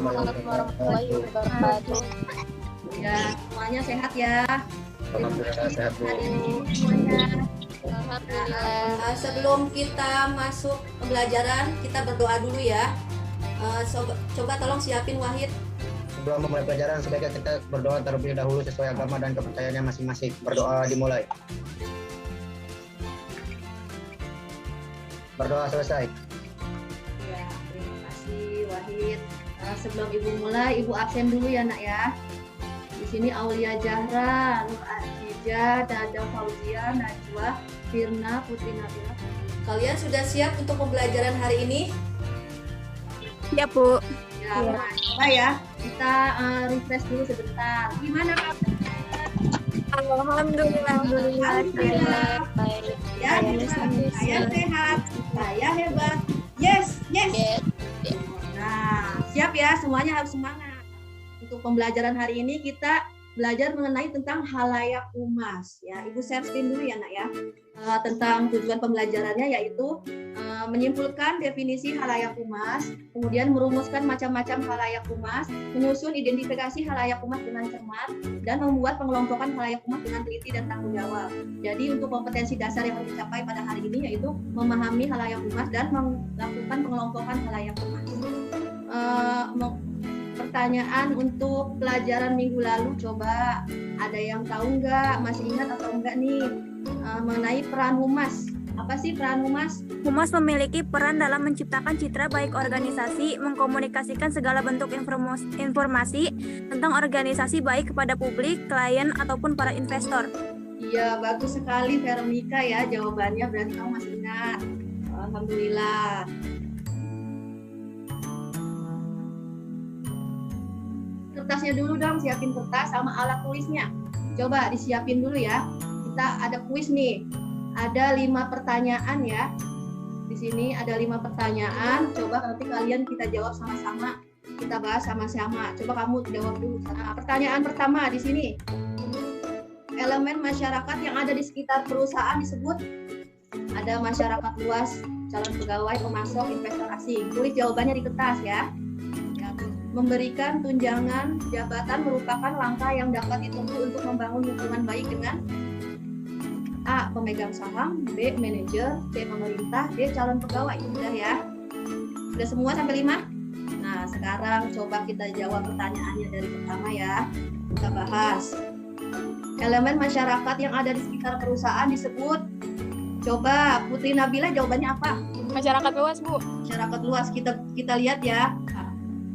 Assalamualaikum warahmatullahi wabarakatuh. Ya, semuanya sehat ya. Alhamdulillah sehat Bu. Semuanya. Alhamdulillah. Sebelum kita masuk pembelajaran, kita berdoa dulu ya. Coba tolong siapin Wahid. Sebelum memulai pelajaran sebaiknya kita berdoa terlebih dahulu sesuai agama dan kepercayaannya masing-masing. Berdoa dimulai. Berdoa selesai. Ya, terima kasih Wahid. Sebelum Ibu mulai, Ibu absen dulu ya Nak ya. Di sini Aulia Zahra, Nur Azija, Dada Fauzia, Najwa, Firna, Putri Nabila. Kalian sudah siap untuk pembelajaran hari ini? Ya Bu. Ya, coba ya. Kita refresh dulu sebentar. Gimana kabarnya? Alhamdulillah. Alhamdulillah. Baik. Ya, saya sehat, saya hebat. Yes. Yes. Nah, siap ya, semuanya harus semangat. Untuk pembelajaran hari ini kita belajar mengenai tentang halayak umas. Ya, Ibu share screen dulu ya, Nak ya. Tentang tujuan pembelajarannya yaitu menyimpulkan definisi halayak umas, kemudian merumuskan macam-macam halayak umas, menyusun identifikasi halayak umas dengan cermat, dan membuat pengelompokan halayak umas dengan teliti dan tanggung jawab. Jadi untuk kompetensi dasar yang harus dicapai pada hari ini yaitu memahami halayak umas dan melakukan pengelompokan halayak umas. Pertanyaan untuk pelajaran minggu lalu, coba ada yang tahu nggak, masih ingat atau enggak nih mengenai peran humas? Apa sih peran humas? Humas memiliki peran dalam menciptakan citra baik organisasi, mengkomunikasikan segala bentuk informasi tentang organisasi baik kepada publik, klien, ataupun para investor. Iya, bagus sekali Veronica ya jawabannya, berarti kamu masih ingat. Alhamdulillah. Kertasnya dulu dong, siapin kertas sama alat tulisnya. Coba disiapin dulu ya. Kita ada kuis nih. Ada 5 pertanyaan ya. Di sini ada 5 pertanyaan. Coba nanti kalian kita jawab sama-sama. Kita bahas sama-sama. Coba kamu jawab dulu. Nah, pertanyaan pertama di sini. Elemen masyarakat yang ada di sekitar perusahaan disebut. Ada masyarakat luas, calon pegawai, pemasok, investor asing. Tulis jawabannya di kertas ya. Memberikan tunjangan jabatan merupakan langkah yang dapat ditempuh untuk membangun hubungan baik dengan A. Pemegang saham, B. Manajer, C. Pemerintah, D. Calon pegawai. Sudah ya? Sudah semua sampai 5? Nah, sekarang coba kita jawab pertanyaannya dari pertama ya. Kita bahas. Elemen masyarakat yang ada di sekitar perusahaan disebut. Coba Putri Nabila jawabannya apa? Masyarakat luas, Bu. Masyarakat luas. Kita lihat ya.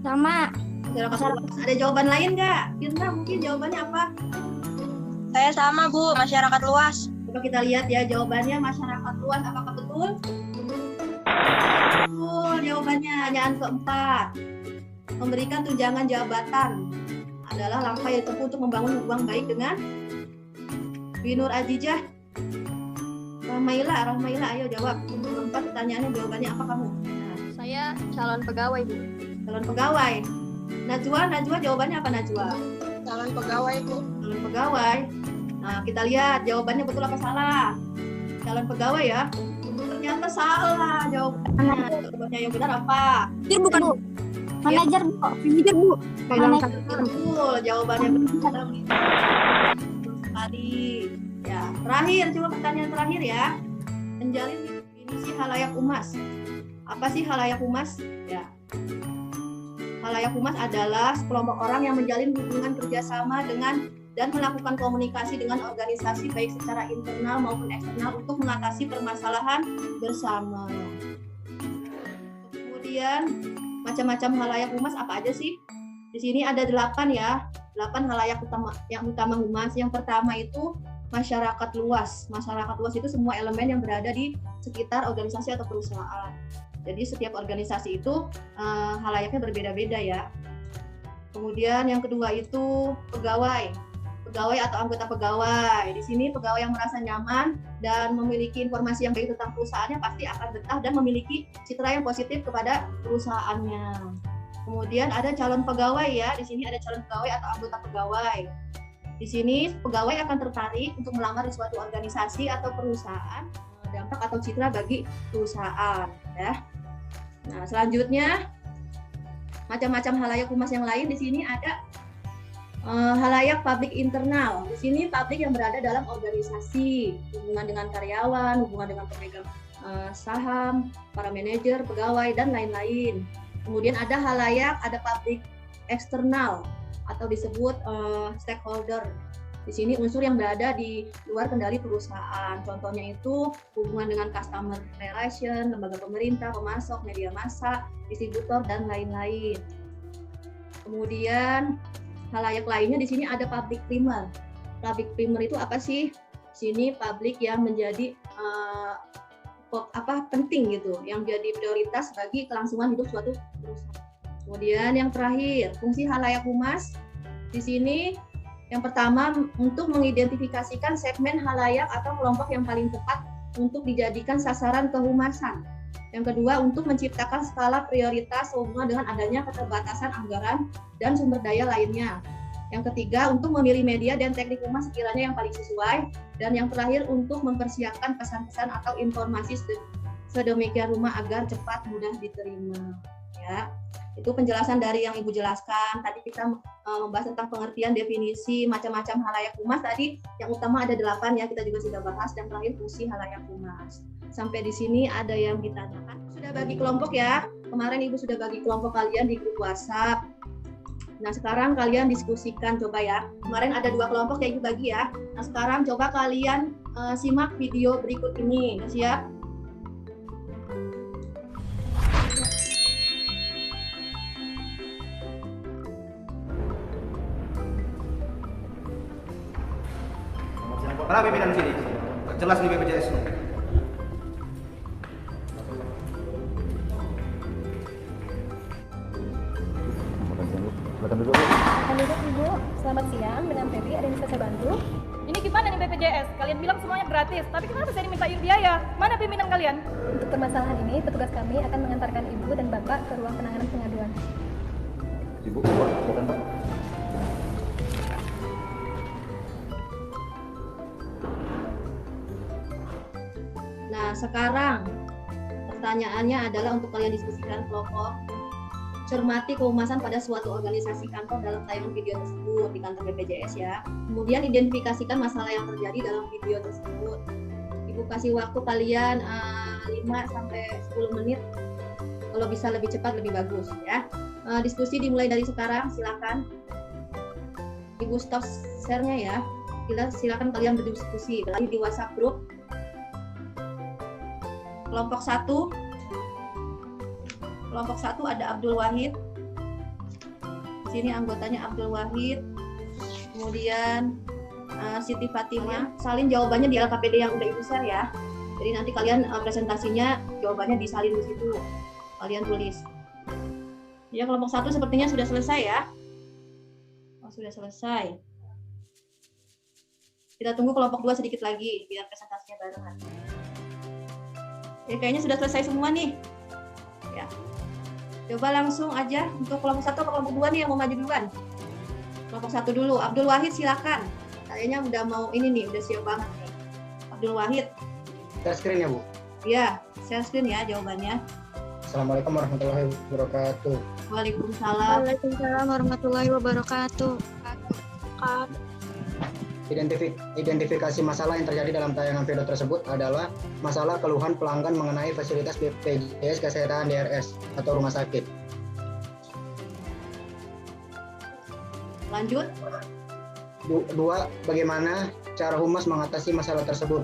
Sama. Masyarakat luas. Ada jawaban lain nggak? Firna mungkin jawabannya apa? Saya sama Bu, masyarakat luas. Coba kita lihat ya jawabannya, masyarakat luas. Apakah betul? Betul jawabannya. Pertanyaan keempat. Memberikan tunjangan jabatan adalah langkah yang ditempuh untuk membangun hubungan baik dengan Nur Azijah. Rahmaila, ayo jawab. Keempat pertanyaannya jawabannya apa kamu? Nah, Saya calon pegawai, Bu. calon pegawai. Najwa jawabannya apa Najwa? Calon pegawai Bu. Calon pegawai. Nah, kita lihat jawabannya betul apa salah. Calon pegawai ya. Ternyata salah jawabannya. Jawabannya yang benar apa? Manajer bukan, Bu. Manajer, Bu. Manajer, Bu. Betul, jawabannya benar. Betul sekali. Ya, terakhir, coba pertanyaan terakhir ya. Menjalin definisi halayak umas. Apa sih halayak umas? Ya. Halayak umas adalah sekelompok orang yang menjalin hubungan kerjasama dengan dan melakukan komunikasi dengan organisasi baik secara internal maupun eksternal untuk mengatasi permasalahan bersama. Kemudian macam-macam halayak humas apa aja sih? Di sini ada 8 ya, 8 halayak utama humas. Yang pertama itu masyarakat luas. Masyarakat luas itu semua elemen yang berada di sekitar organisasi atau perusahaan. Jadi setiap organisasi itu halayaknya berbeda-beda ya. Kemudian yang kedua itu pegawai atau anggota pegawai. Di sini pegawai yang merasa nyaman dan memiliki informasi yang baik tentang perusahaannya pasti akan betah dan memiliki citra yang positif kepada perusahaannya. Kemudian ada calon pegawai ya. Di sini ada calon pegawai atau anggota pegawai. Di sini pegawai akan tertarik untuk melamar di suatu organisasi atau perusahaan, dampak atau citra bagi perusahaan ya. Nah, selanjutnya macam-macam halayak humas yang lain. Di sini ada halayak publik internal. Di sini publik yang berada dalam organisasi, hubungan dengan karyawan, hubungan dengan pemegang saham, para manajer, pegawai, dan lain-lain. Kemudian ada halayak, ada publik eksternal atau disebut stakeholder. Di sini unsur yang berada di luar kendali perusahaan. Contohnya itu hubungan dengan customer relation, lembaga pemerintah, pemasok, media massa, distributor, dan lain-lain. Kemudian halayak lainnya di sini ada public primer. Public primer itu apa sih? Di sini publik yang menjadi penting gitu, yang jadi prioritas bagi kelangsungan hidup suatu perusahaan. Kemudian yang terakhir, fungsi halayak humas. Di sini yang pertama untuk mengidentifikasikan segmen halayak atau kelompok yang paling tepat untuk dijadikan sasaran kehumasan. Yang kedua, untuk menciptakan skala prioritas sehubungan dengan adanya keterbatasan anggaran dan sumber daya lainnya. Yang ketiga, untuk memilih media dan teknik humas sekiranya yang paling sesuai. Dan yang terakhir, untuk mempersiapkan pesan-pesan atau informasi sedemikian rupa agar cepat mudah diterima. Ya, itu penjelasan dari yang Ibu jelaskan. Tadi kita membahas tentang pengertian definisi macam-macam halayak humas. Tadi yang utama ada 8 ya, kita juga sudah bahas. Dan terakhir fungsi halayak humas. Sampai di sini ada yang ditanyakan. Sudah bagi kelompok ya. Kemarin Ibu sudah bagi kelompok kalian di grup WhatsApp. Nah sekarang kalian diskusikan coba ya. Kemarin ada 2 kelompok yang Ibu bagi ya. Nah sekarang coba kalian simak video berikut ini. Siap? Mana pimpinan sini? Jelas di BPJS. Halo Ibu, selamat siang. Dengan Feby, ada yang bisa saya bantu? Ini gimana nih BPJS? Kalian bilang semuanya gratis, tapi kenapa saya dimintain biaya? Mana pimpinan kalian? Untuk permasalahan ini, petugas kami akan mengantarkan Ibu dan Bapak ke ruang penanganan pengaduan. Ibu, bukan Pak. Nah sekarang pertanyaannya adalah untuk kalian diskusikan kelompok. Cermati kehumasan pada suatu organisasi kantor dalam tayangan video tersebut di kantor BPJS ya. Kemudian identifikasikan masalah yang terjadi dalam video tersebut. Ibu kasih waktu kalian 5-10 menit. Kalau bisa lebih cepat lebih bagus ya. Diskusi dimulai dari sekarang, silakan. Ibu stop share-nya ya. Silakan kalian berdiskusi di WhatsApp group. Kelompok 1 ada Abdul Wahid. Di sini anggotanya Abdul Wahid. Kemudian Siti Fatimah. Salin jawabannya di LKPD yang udah Ibu share ya. Jadi nanti kalian presentasinya jawabannya disalin di situ. Kalian tulis. Ya kelompok 1 sepertinya sudah selesai ya. Oh, sudah selesai. Kita tunggu kelompok 2 sedikit lagi biar presentasinya barengan. Ya kayaknya sudah selesai semua nih. Ya. Coba langsung aja untuk kelompok 1 atau kelompok 2 nih yang mau maju duluan. Kelompok 1 dulu, Abdul Wahid silakan. Kayaknya udah mau ini nih, udah siap banget nih. Abdul Wahid. Share screen ya Bu? Iya, share screen ya jawabannya. Assalamualaikum warahmatullahi wabarakatuh. Waalaikumsalam. Waalaikumsalam warahmatullahi wabarakatuh. Identifikasi masalah yang terjadi dalam tayangan video tersebut adalah masalah keluhan pelanggan mengenai fasilitas BPJS Kesehatan DRS atau rumah sakit. Lanjut. 2. Bagaimana cara humas mengatasi masalah tersebut?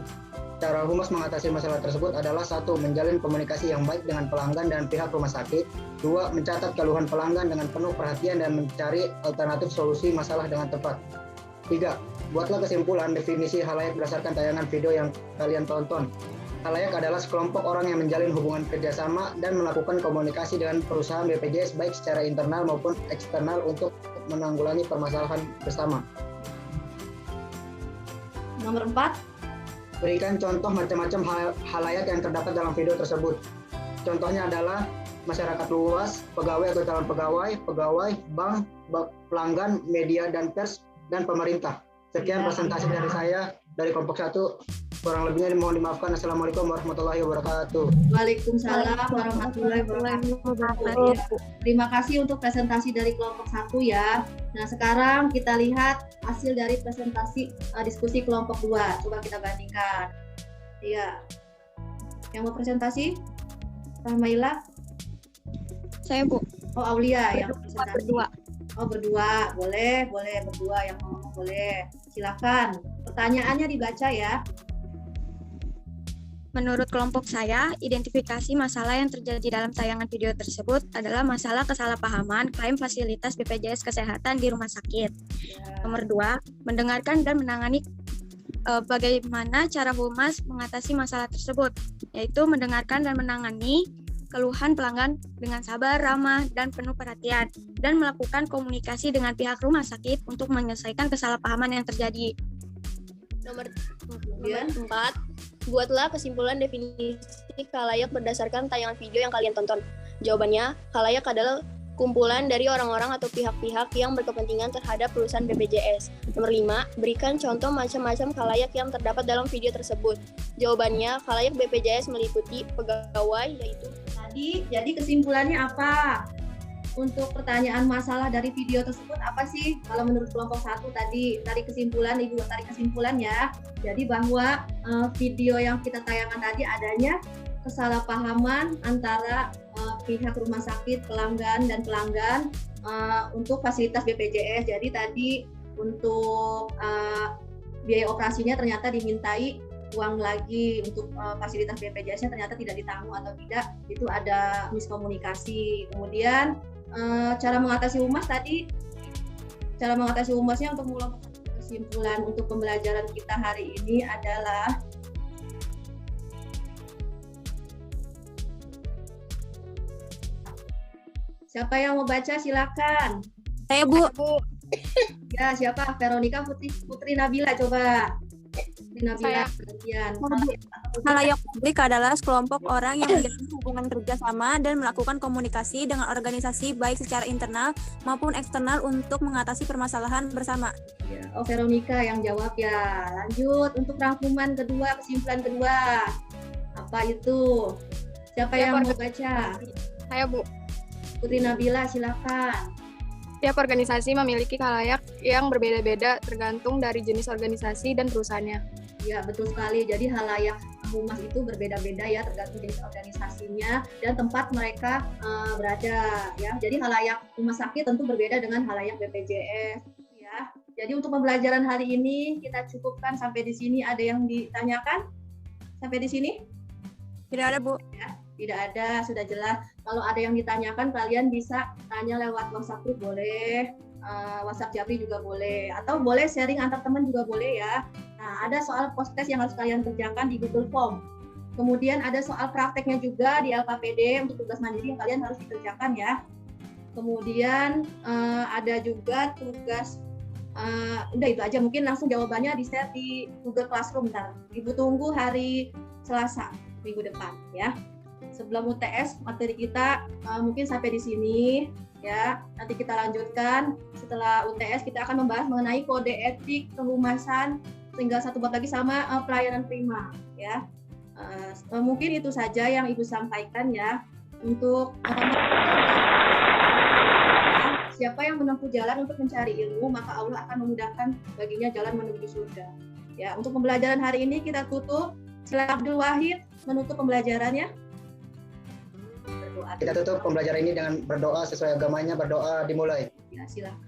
Cara humas mengatasi masalah tersebut adalah 1. Menjalin komunikasi yang baik dengan pelanggan dan pihak rumah sakit. 2. Mencatat keluhan pelanggan dengan penuh perhatian dan mencari alternatif solusi masalah dengan tepat. 3. Buatlah kesimpulan definisi halayak berdasarkan tayangan video yang kalian tonton. Halayak adalah sekelompok orang yang menjalin hubungan kerjasama dan melakukan komunikasi dengan perusahaan BPJS baik secara internal maupun eksternal untuk menanggulangi permasalahan bersama. Nomor 4. Berikan contoh macam-macam halayak yang terdapat dalam video tersebut. Contohnya adalah masyarakat luas, pegawai atau calon pegawai, bank, pelanggan, media dan pers, dan pemerintah. Sekian presentasi dari saya dari kelompok 1. Kurang lebihnya mohon dimaafkan. Assalamualaikum warahmatullahi wabarakatuh. Waalaikumsalam warahmatullahi wabarakatuh. Terima kasih untuk presentasi dari kelompok 1 ya. Nah, sekarang kita lihat hasil dari presentasi diskusi kelompok 2. Coba kita bandingkan. Iya. Yang mau presentasi? Rahmaila? Saya, Bu. Oh, Aulia yang presentasi. Berdua. Oh, berdua. Boleh berdua, yang mau ngomong boleh. Silakan. Pertanyaannya dibaca ya. Menurut kelompok saya, identifikasi masalah yang terjadi dalam tayangan video tersebut adalah masalah kesalahpahaman klaim fasilitas BPJS Kesehatan di rumah sakit. Nomor 2, mendengarkan dan menangani bagaimana cara Humas mengatasi masalah tersebut, yaitu mendengarkan dan menangani keluhan pelanggan dengan sabar, ramah, dan penuh perhatian, dan melakukan komunikasi dengan pihak rumah sakit untuk menyelesaikan kesalahpahaman yang terjadi. Nomor 4, buatlah kesimpulan definisi khalayak berdasarkan tayangan video yang kalian tonton. Jawabannya, khalayak adalah kumpulan dari orang-orang atau pihak-pihak yang berkepentingan terhadap perusahaan BPJS. Nomor 5, berikan contoh macam-macam khalayak yang terdapat dalam video tersebut. Jawabannya, khalayak BPJS meliputi pegawai, yaitu Jadi kesimpulannya apa? Untuk pertanyaan masalah dari video tersebut apa sih? Kalau menurut kelompok 1 tadi, tarik kesimpulan ya. Jadi bahwa video yang kita tayangkan tadi adanya kesalahpahaman antara pihak rumah sakit, pelanggan untuk fasilitas BPJS. Jadi tadi untuk biaya operasinya ternyata dimintai uang lagi, untuk fasilitas BPJS-nya ternyata tidak ditanggung atau tidak, itu ada miskomunikasi. Kemudian cara mengatasi humas tadi, cara mengatasi humasnya untuk mengulang kesimpulan untuk pembelajaran kita hari ini adalah siapa yang mau baca silakan. Saya, Bu. Ya, siapa? Veronica Putri Nabila, coba. Putri Nabila, gantian. Khalayak publik adalah sekelompok orang yang menjalin hubungan kerjasama dan melakukan komunikasi dengan organisasi baik secara internal maupun eksternal untuk mengatasi permasalahan bersama. Ya, oh, Veronica yang jawab ya. Lanjut untuk rangkuman kedua, kesimpulan kedua. Apa itu? Siapa yang mau baca? Saya, Bu. Putri Nabila, silakan. Tiap organisasi memiliki khalayak yang berbeda-beda tergantung dari jenis organisasi dan perusahaannya. Ya, betul sekali. Jadi khalayak humas itu berbeda-beda ya, tergantung jenis organisasinya dan tempat mereka berada ya. Jadi khalayak rumah sakit tentu berbeda dengan khalayak BPJS ya. Jadi untuk pembelajaran hari ini kita cukupkan sampai di sini. Ada yang ditanyakan sampai di sini? Tidak ada, Bu. Ya, tidak ada, sudah jelas. Kalau ada yang ditanyakan, kalian bisa tanya lewat WhatsApp group boleh, WhatsApp Japri juga boleh, atau boleh sharing antar teman juga boleh ya. Nah, ada soal post-test yang harus kalian kerjakan di Google Form. Kemudian ada soal prakteknya juga di LKPD untuk tugas mandiri yang kalian harus dikerjakan ya. Kemudian ada juga tugas, udah itu aja, mungkin langsung jawabannya di-share di Google Classroom ntar. Ibu tunggu hari Selasa minggu depan ya. Sebelum UTS materi kita mungkin sampai di sini ya. Nanti kita lanjutkan setelah UTS, kita akan membahas mengenai kode etik kehumasan, tinggal satu bab lagi sama pelayanan prima ya. Mungkin itu saja yang Ibu sampaikan ya. Untuk siapa yang menempuh jalan untuk mencari ilmu, maka Allah akan memudahkan baginya jalan menuju surga ya. Untuk pembelajaran hari ini kita tutup. Silakan Abdul Wahid menutup pembelajarannya. Kita tutup pembelajaran ini dengan berdoa sesuai agamanya. Berdoa dimulai. Ya, silakan.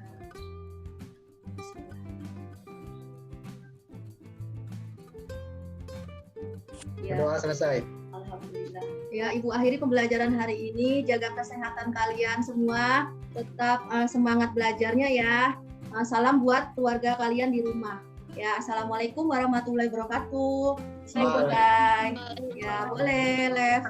Ya. Berdoa selesai. Alhamdulillah. Ya, Ibu akhiri pembelajaran hari ini. Jaga kesehatan kalian semua. Tetap semangat belajarnya ya. Salam buat keluarga kalian di rumah. Ya, assalamualaikum warahmatullahi wabarakatuh. See you guys. Ya, boleh, Lev.